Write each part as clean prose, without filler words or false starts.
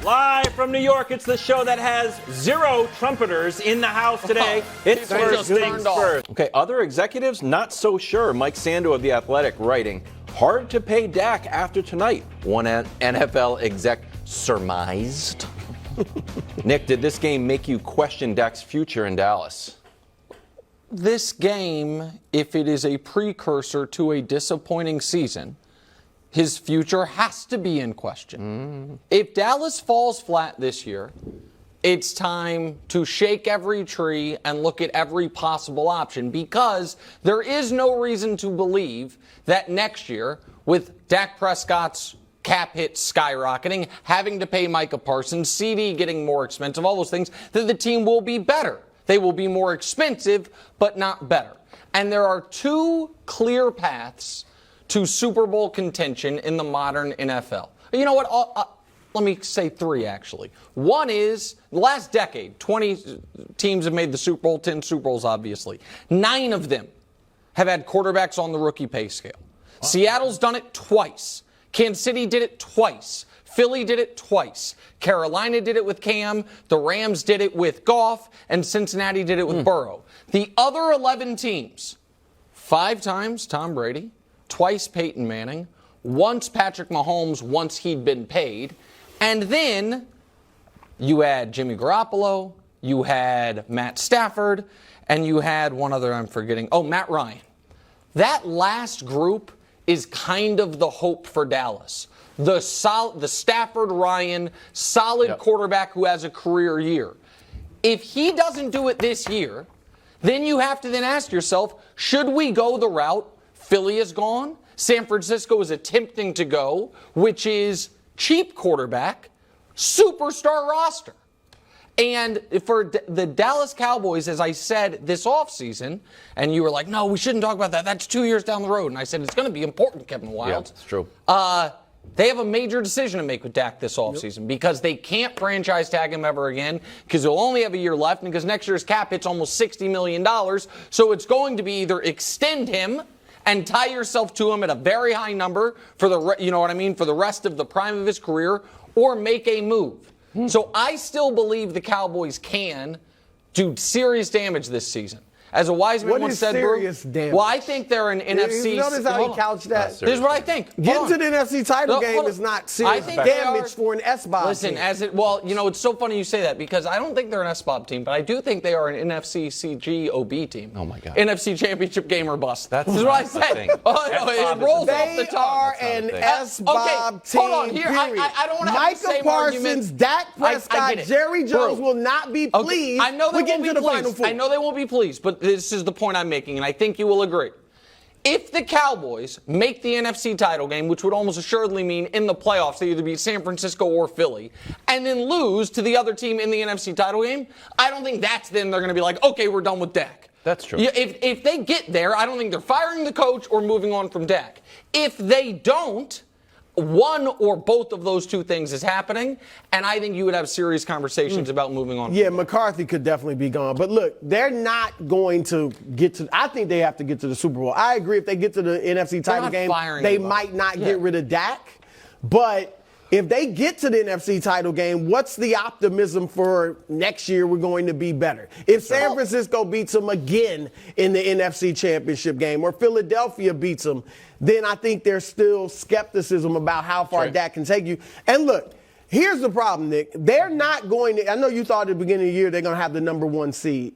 Live from New York, it's the show that has 0 trumpeters in the house today. It's First Things First. Okay, other executives not so sure. Mike Sando of The Athletic writing, hard to pay Dak after tonight. One NFL exec surmised. Nick, did this game make you question Dak's future in Dallas? This game, if it is a precursor to a disappointing season, his future has to be in question. If Dallas falls flat this year, it's time to shake every tree and look at every possible option, because there is no reason to believe that next year, with Dak Prescott's cap hit skyrocketing, having to pay Micah Parsons, CD getting more expensive, all those things, that the team will be better. They will be more expensive, but not better. And there are 2 clear paths to Super Bowl contention in the modern NFL. You know what? Let me say 3, actually. One is, the last decade, 20 teams have made the Super Bowl, 10 Super Bowls, obviously. 9 of them have had quarterbacks on the rookie pay scale. Wow. Seattle's done it twice. Kansas City did it twice. Philly did it twice. Carolina did it with Cam. The Rams did it with Goff. And Cincinnati did it with Burrow. The other 11 teams, 5 times Tom Brady, twice Peyton Manning, once Patrick Mahomes, once he'd been paid. And then you had Jimmy Garoppolo, you had Matt Stafford, and you had one other I'm forgetting. Oh, Matt Ryan. That last group is kind of the hope for Dallas. The Stafford-Ryan solid quarterback who has a career year. If he doesn't do it this year, then you have to then ask yourself, should we go the route Philly is gone, San Francisco is attempting to go, which is cheap quarterback, superstar roster? And for the Dallas Cowboys, as I said this offseason, and you were like, no, we shouldn't talk about that. That's 2 years down the road. And I said, it's going to be important, Kevin Wildes. Yeah, it's true. They have a major decision to make with Dak this offseason because they can't franchise tag him ever again because he'll only have a year left, and because next year's cap hit's almost $60 million. So it's going to be either extend him and tie yourself to him at a very high number for for the rest of the prime of his career, or make a move. So I still believe the Cowboys can do serious damage this season. As a wise man once said, serious damage? Well, I think they're an NFC. Notice how he couched that. Here's what I think. Getting to the NFC title game is not serious damage for an S-Bob team. It's so funny you say that because I don't think they're an S-Bob team, but I do think they are an NFC CGOB team. Oh, my God. NFC Championship game or bust. That's what I said. It rolls off the tongue. They are an S-Bob team, hold on. Here, I don't want to have the same Micah Parsons, argument. Dak Prescott, Jerry Jones will not be pleased. I know they won't be pleased. I know they won't be pleased, but this is the point I'm making, and I think you will agree. If the Cowboys make the NFC title game, which would almost assuredly mean in the playoffs they either beat San Francisco or Philly, and then lose to the other team in the NFC title game, I don't think that's then they're going to be like, okay, we're done with Dak. That's true. If they get there, I don't think they're firing the coach or moving on from Dak. If they don't, one or both of those 2 things is happening, and I think you would have serious conversations about moving on. Yeah, McCarthy could definitely be gone. But look, they're not going to get to – I think they have to get to the Super Bowl. I agree if they get to the NFC title game, they might not get rid of Dak. But if they get to the NFC title game, what's the optimism for next year we're going to be better? If San Francisco beats them again in the NFC Championship game or Philadelphia beats them, then I think there's still skepticism about how far Dak can take you. And look, here's the problem, Nick. They're not going to – I know you thought at the beginning of the year they're going to have the number 1 seed.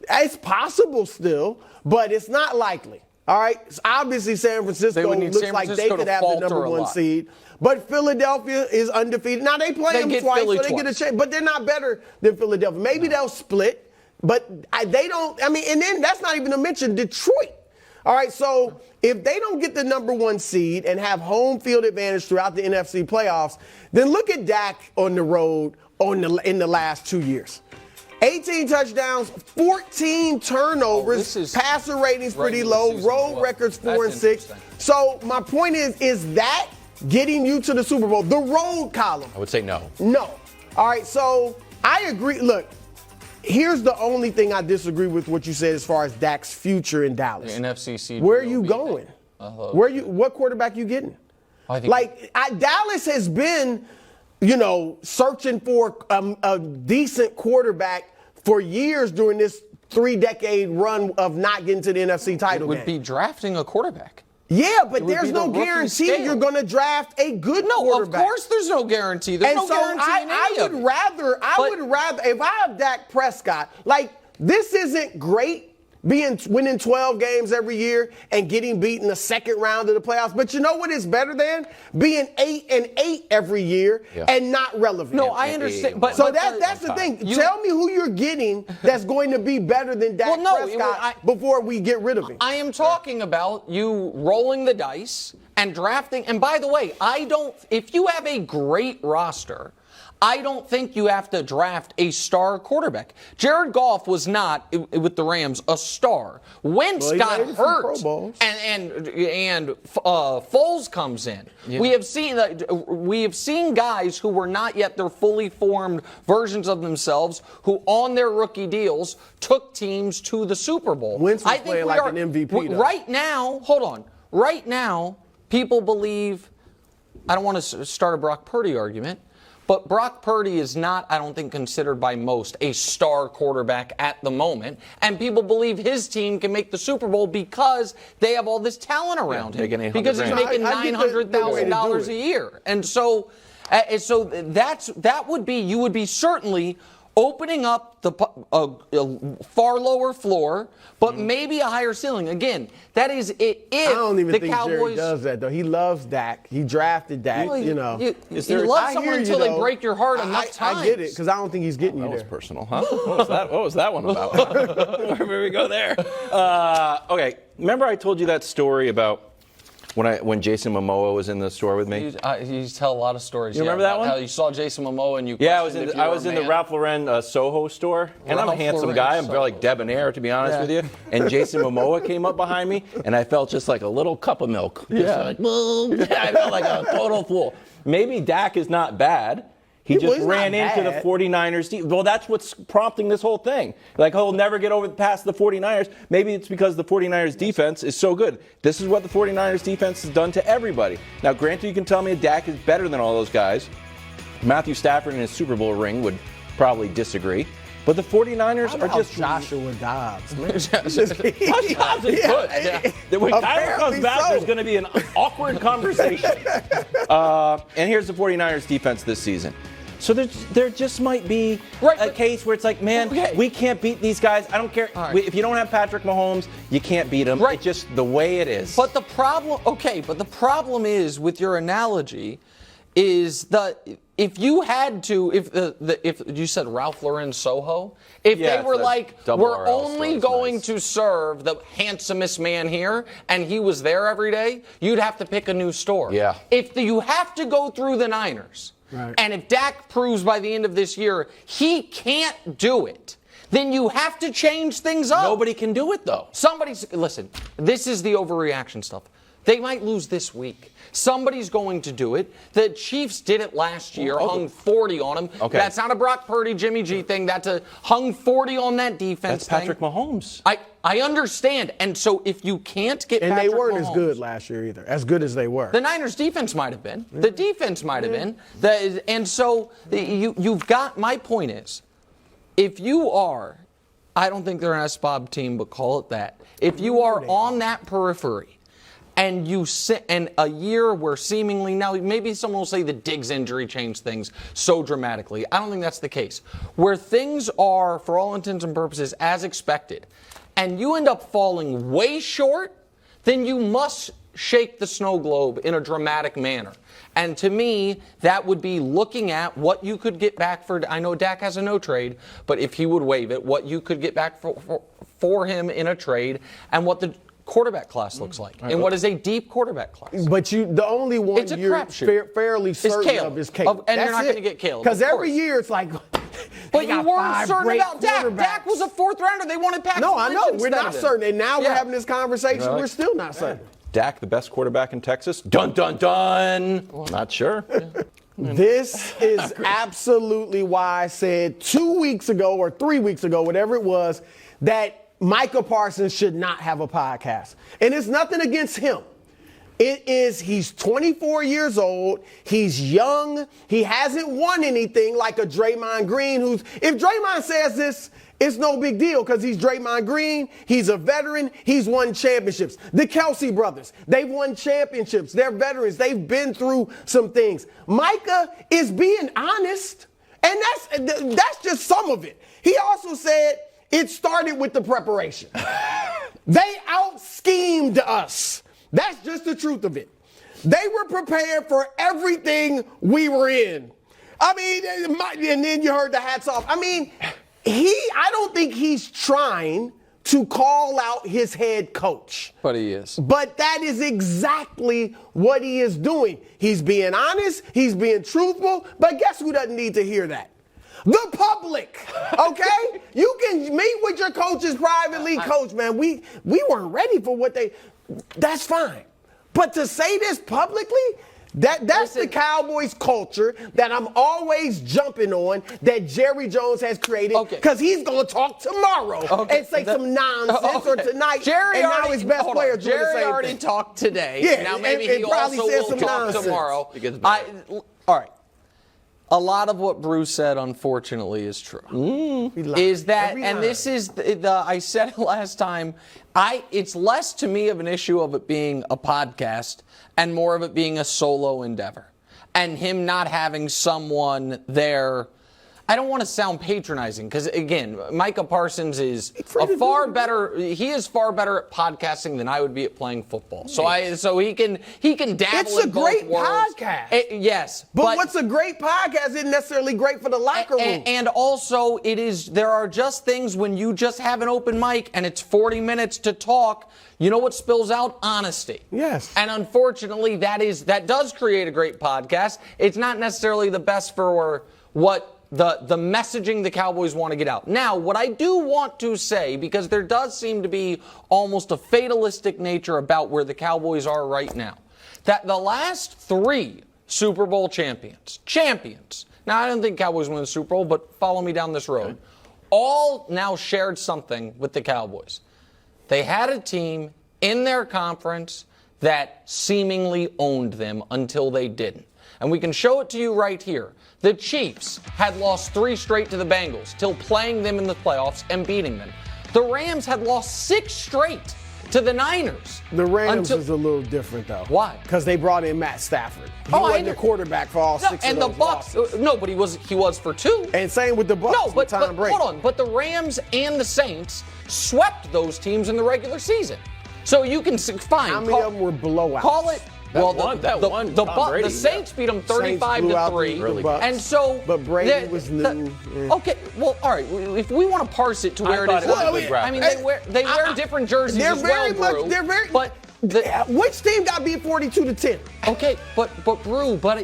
It's possible still, but it's not likely. All right? Obviously, San Francisco looks like they could have the number 1 seed. But Philadelphia is undefeated. Now, they play them twice, so they get a chance. But they're not better than Philadelphia. Maybe they'll split, but they don't – I mean, and then that's not even to mention Detroit. All right, so if they don't get the number 1 seed and have home field advantage throughout the NFC playoffs, then look at Dak on the road in the last 2 years. 18 touchdowns, 14 turnovers, passer ratings pretty low, road records 4 and 6. So my point is that getting you to the Super Bowl, the road column? I would say no. No. All right, so I agree. Look, here's the only thing I disagree with what you said as far as Dak's future in Dallas. The NFC Where are you going? What quarterback you getting? Dallas has been searching for a decent quarterback for years during this 3-decade run of not getting to the NFC title game. It would be drafting a quarterback. Yeah, but there's no guarantee you're going to draft a good quarterback. Of course there's no guarantee. There's no guarantee in any of it. I would rather, if I have Dak Prescott, this isn't great, winning 12 games every year and getting beat in the second round of the playoffs. But you know what is better than? Being 8-8 every year and not relevant. No, I understand. But that's the thing. Tell me who you're getting that's going to be better than Dak Prescott before we get rid of him. I am talking about you rolling the dice and drafting. And by the way, if you have a great roster, I don't think you have to draft a star quarterback. Jared Goff was not, with the Rams, a star. Wentz got hurt, and Foles comes in. Yeah. We have seen guys who were not yet their fully formed versions of themselves, who on their rookie deals took teams to the Super Bowl. Wentz was playing like an MVP. Right now, hold on. Right now, people believe. I don't want to start a Brock Purdy argument. But Brock Purdy is not, I don't think, considered by most a star quarterback at the moment. And people believe his team can make the Super Bowl because they have all this talent around him. Because he's making $900,000 a year. And so that would be, you would be certainly opening up the far lower floor, but maybe a higher ceiling. Again, that is it. If I don't even the think Cowboys Jerry does that, though. He loves Dak. He drafted Dak, You love someone until they break your heart enough times. I get it, because I don't think he's getting you there. That was personal, huh? What was that one about? Where we go there? Okay, remember I told you that story about when Jason Momoa was in the store with me? You tell a lot of stories. You remember that one? How you saw Jason Momoa and you I was in the Ralph Lauren Soho store, and I'm a handsome guy. I'm very debonair, to be honest with you. And Jason Momoa came up behind me, and I felt just like a little cup of milk. I felt like a total fool. Maybe Dak is not bad. He just ran into the 49ers. Well, that's what's prompting this whole thing. He'll never get past the 49ers. Maybe it's because the 49ers defense is so good. This is what the 49ers defense has done to everybody. Now, granted, you can tell me Dak is better than all those guys. Matthew Stafford in his Super Bowl ring would probably disagree. But the 49ers are just Joshua Dobbs. Dobbs is good. Yeah. When Kyler comes back, there's going to be an awkward conversation. And here's the 49ers defense this season. So there just might be a case where it's like, man, we can't beat these guys. I don't care. Right. If you don't have Patrick Mahomes, you can't beat them. Right. It's just the way it is. But the problem is with your analogy is if you had to, if you said Ralph Lauren Soho, if they were like, we're only going to serve the handsomest man here, and he was there every day, you'd have to pick a new store. Yeah. If you have to go through the Niners, and if Dak proves by the end of this year he can't do it, then you have to change things up. Nobody can do it, though. Listen, this is the overreaction stuff. They might lose this week. Somebody's going to do it. The Chiefs did it last year, hung 40 on them. Okay. That's not a Brock Purdy, Jimmy G thing. That's a hung 40 on that defense. That's Patrick Mahomes. I understand. And so if you can't get Patrick Mahomes. And they weren't as good last year either, as good as they were. The Niners defense might have been. The defense might have been. And so you've got, my point is, if you are, I don't think they're an SBOB team, but call it that. If you are on that periphery, and a year where seemingly, now maybe someone will say the Diggs injury changed things so dramatically. I don't think that's the case. Where things are, for all intents and purposes, as expected, and you end up falling way short, then you must shake the snow globe in a dramatic manner. And to me, that would be looking at what you could get back for, I know Dak has a no trade, but if he would waive it, what you could get back for him in a trade, and what the quarterback class looks like, and what is a deep quarterback class. But the only one you're fairly certain of is Caleb. And you're not going to get Caleb. Because every year it's like, but you weren't certain about Dak. Dak was a fourth rounder. They wanted Patrick. No, I know. We're not certain. And now we're having this conversation. We're still not certain. Dak, the best quarterback in Texas? Dun, dun, dun. Not sure. This is absolutely why I said 2 weeks ago or 3 weeks ago, whatever it was, that Micah Parsons should not have a podcast. And it's nothing against him. He's 24 years old. He's young. He hasn't won anything like a Draymond Green if Draymond says this, it's no big deal because he's Draymond Green. He's a veteran. He's won championships. The Kelsey brothers, they've won championships. They're veterans. They've been through some things. Micah is being honest, and that's just some of it. He also said it started with the preparation. They out-schemed us. That's just the truth of it. They were prepared for everything we were in. I mean, and then you heard the hats off. I mean, I don't think he's trying to call out his head coach. But he is. But that is exactly what he is doing. He's being honest. He's being truthful. But guess who doesn't need to hear that? The public, okay? You can meet with your coaches privately. Coach, man, we weren't ready for that's fine. But to say this publicly, that's the Cowboys culture that I'm always jumping on that Jerry Jones has created because he's going to talk tomorrow and say some nonsense or tonight. Jerry now his best player doing the same already thing. talked today. Yeah, now maybe and he probably also said will some talk nonsense. tomorrow. All right. A lot of what Bruce said, unfortunately, is true. Is that, and this is I said it last time, it's less to me of an issue of it being a podcast and more of it being a solo endeavor. And him not having someone there. I don't want to sound patronizing because, again, Micah Parsons is far better at podcasting than I would be at playing football. So he can dabble in both worlds. It's a great podcast. Yes. But what's a great podcast isn't necessarily great for the locker room. And also, there are just things when you just have an open mic and it's 40 minutes to talk. You know what spills out? Honesty. Yes. And unfortunately, that does create a great podcast. It's not necessarily the best for what the messaging the Cowboys want to get out. Now, what I do want to say, because there does seem to be almost a fatalistic nature about where the Cowboys are right now, that the last 3 Super Bowl champions, now I don't think Cowboys win the Super Bowl, but follow me down this road, all now shared something with the Cowboys. They had a team in their conference that seemingly owned them until they didn't. And we can show it to you right here. The Chiefs had lost 3 straight to the Bengals till playing them in the playoffs and beating them. The Rams had lost 6 straight to the Niners. The Rams is a little different, though. Why? Because they brought in Matt Stafford. He wasn't the quarterback for all 6 and of those losses. No, but he was for 2. And same with the Bucs with Tom Brady. Hold on. But the Rams and the Saints swept those teams in the regular season. So you can find. How many of them were blowouts? Call it. The Saints beat them 35-3, and so. But Brady was new. Okay, well, all right. If we want to parse it to where it is, I mean, they wear different jerseys as well, Brew. Which team got beat 42-10? Okay, but Brew, by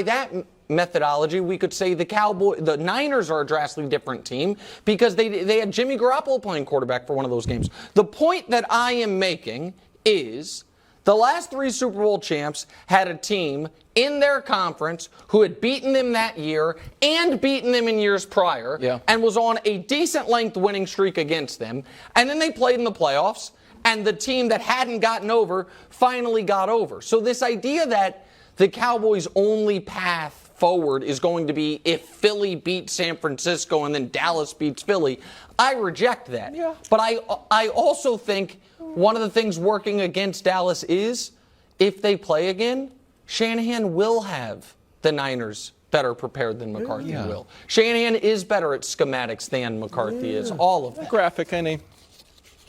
that methodology, we could say the Niners are a drastically different team because they had Jimmy Garoppolo playing quarterback for one of those games. The point that I am making is the last 3 Super Bowl champs had a team in their conference who had beaten them that year and beaten them in years prior and was on a decent length winning streak against them. And then they played in the playoffs, and the team that hadn't gotten over finally got over. So this idea that the Cowboys' only path forward is going to be if Philly beats San Francisco and then Dallas beats Philly, I reject that. Yeah. But I also think one of the things working against Dallas is if they play again, Shanahan will have the Niners better prepared than McCarthy will. Shanahan is better at schematics than McCarthy is. All of that. Graphic, any.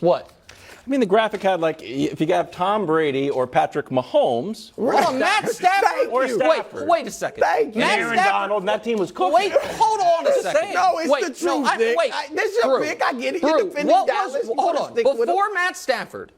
What? I mean, the graphic had, like, if you have Tom Brady or Patrick Mahomes. Well, Matt Stafford. Or Stafford. Wait a second. Matt Aaron Donald, and that team was cooking. Wait, hold on a second. No, it's the truth, Nick. This is your pick. I get it. You're defending Dallas. Hold on. Before Matt Stafford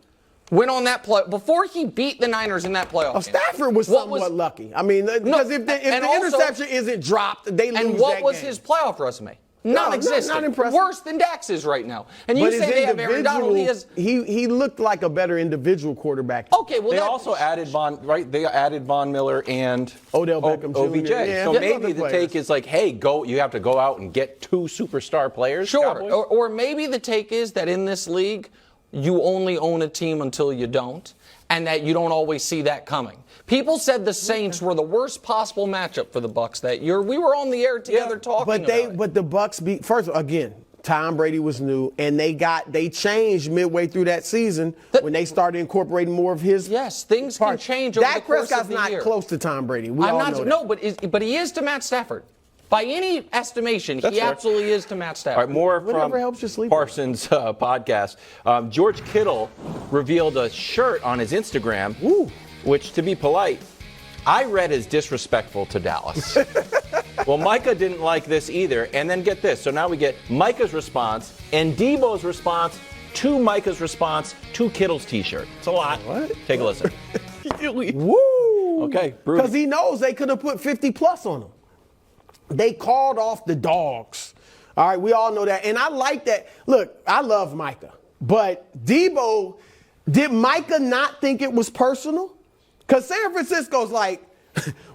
went on that play, before he beat the Niners in that playoff game. Stafford was somewhat lucky. I mean, because if the interception isn't dropped, they lose that game. And what was his playoff resume? Non-existent. Not impressive. Worse than Dak's is right now. And you say they have Aaron Donald. He looked like a better individual quarterback. Okay, well they also added They added Von Miller and Odell Beckham OBJ. Jr. So maybe the take is like, hey, you have to go out and get 2 superstar players. Sure. Or maybe the take is that in this league, you only own a team until you don't. and that you don't always see that coming. People said the Saints were the worst possible matchup for the Bucs that year. We were on the air together talking about it. But the Bucs beat first again. Tom Brady was new, and they changed midway through that season when they started incorporating more of his. Yes, things can change over the course of the year. Dak Prescott's not close to Tom Brady. We all know that. No, but he is to Matt Stafford. By any estimation, he absolutely is to Matt Stafford. All right, more Whatever from helps you sleep. Parsons' podcast. George Kittle revealed a shirt on his Instagram, which, to be polite, I read as disrespectful to Dallas. Well, Micah didn't like this either. And then get this. So now we get Micah's response and Deebo's response to Micah's response to Kittle's T-shirt. It's a lot. What? Take a listen. Woo! Okay, because he knows they could have put 50 plus on him. They called off the dogs. All right, we all know that. And I like that. Look, I love Micah. But Deebo, did Micah not think it was personal? Because San Francisco's like,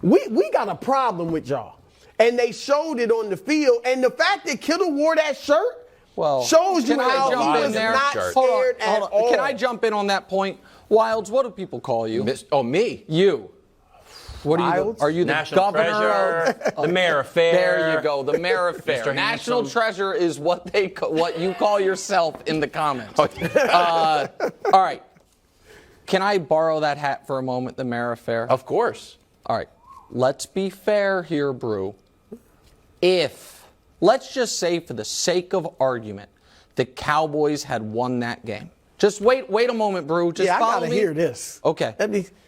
we got a problem with y'all. And they showed it on the field. And the fact that Kittle wore that shirt shows you how he was not scared at all. Can I jump in on that point? Wildes, what do people call you? Me. You. What are you? Are you the National governor Treasure, the mayor of fair? There you go, the mayor of fair. National treasure is what you call yourself in the comments. All right. Can I borrow that hat for a moment, the mayor of fair? Of course. All right. Let's be fair here, Brew. Let's just say for the sake of argument, the Cowboys had won that game. Just wait a moment, Brew. Just follow me. I gotta hear this. Okay.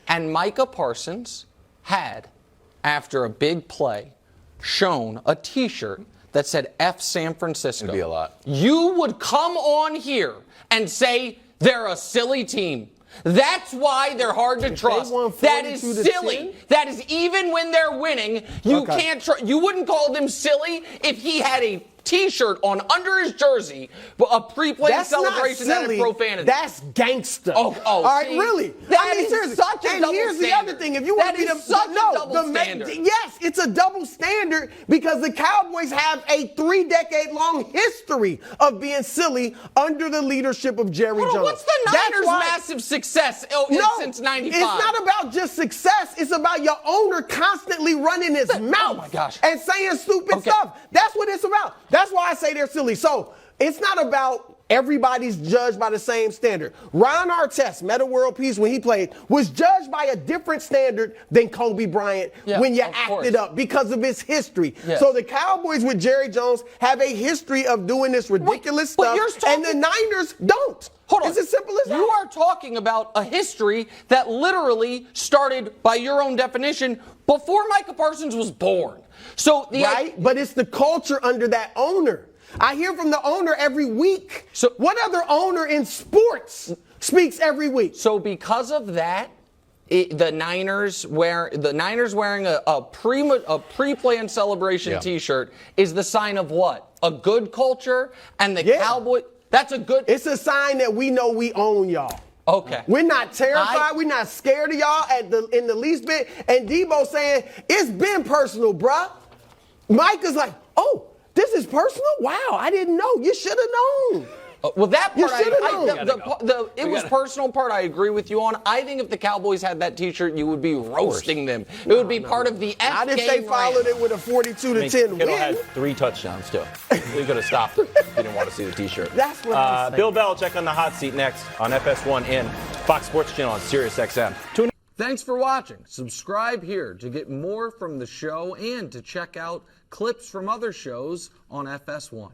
And Micah Parsons had, after a big play, shown a T-shirt that said F San Francisco. It'd be a lot. You would come on here and say they're a silly team. That's why they're hard to trust. That is silly. That is even when they're winning, you can't trust. You wouldn't call them silly if he had a T-shirt on under his jersey, a pre-play celebration that is profanity. That's gangster. All right, really? That is such a double standard. And here's the other thing: if you want me to, yes, it's a double standard because the Cowboys have a 3-decade-long history of being silly under the leadership of Jerry Jones. What's the Niners' massive success since '95? It's not about just success. It's about your owner constantly running his mouth and saying stupid stuff. That's what it's about. That's why I say they're silly. So it's not about everybody's judged by the same standard. Ron Artest, Metta World Peace, when he played, was judged by a different standard than Kobe Bryant when you acted up because of his history. Yes. So the Cowboys with Jerry Jones have a history of doing this ridiculous stuff, and the Niners don't. Hold on. It's as simple as that. You are talking about a history that literally started, by your own definition, before Micah Parsons was born. So but it's the culture under that owner. I hear from the owner every week. So what other owner in sports speaks every week? So because of that, the Niners wearing a pre-play and celebration T-shirt is the sign of what? A good culture, and the Cowboy. That's a good. It's a sign that we know we own y'all. Okay. We're not terrified. We're not scared of y'all in the least bit. And Deebo saying, it's been personal, bruh. Micah's like, oh, this is personal? Wow, I didn't know. You should have known. Well, that part, you should have known. It was personal part I agree with you on. I think if the Cowboys had that T-shirt, you would be roasting them. It would be part of the F Not if they followed it with a 42-10 win. Kittle had 3 touchdowns, too. We could have stopped it if you didn't want to see the T-shirt. That's what I'm saying. Bill Belichick on the hot seat next on FS1 and Fox Sports Channel on Sirius XM. Thanks for watching. Subscribe here to get more from the show and to check out clips from other shows on FS1.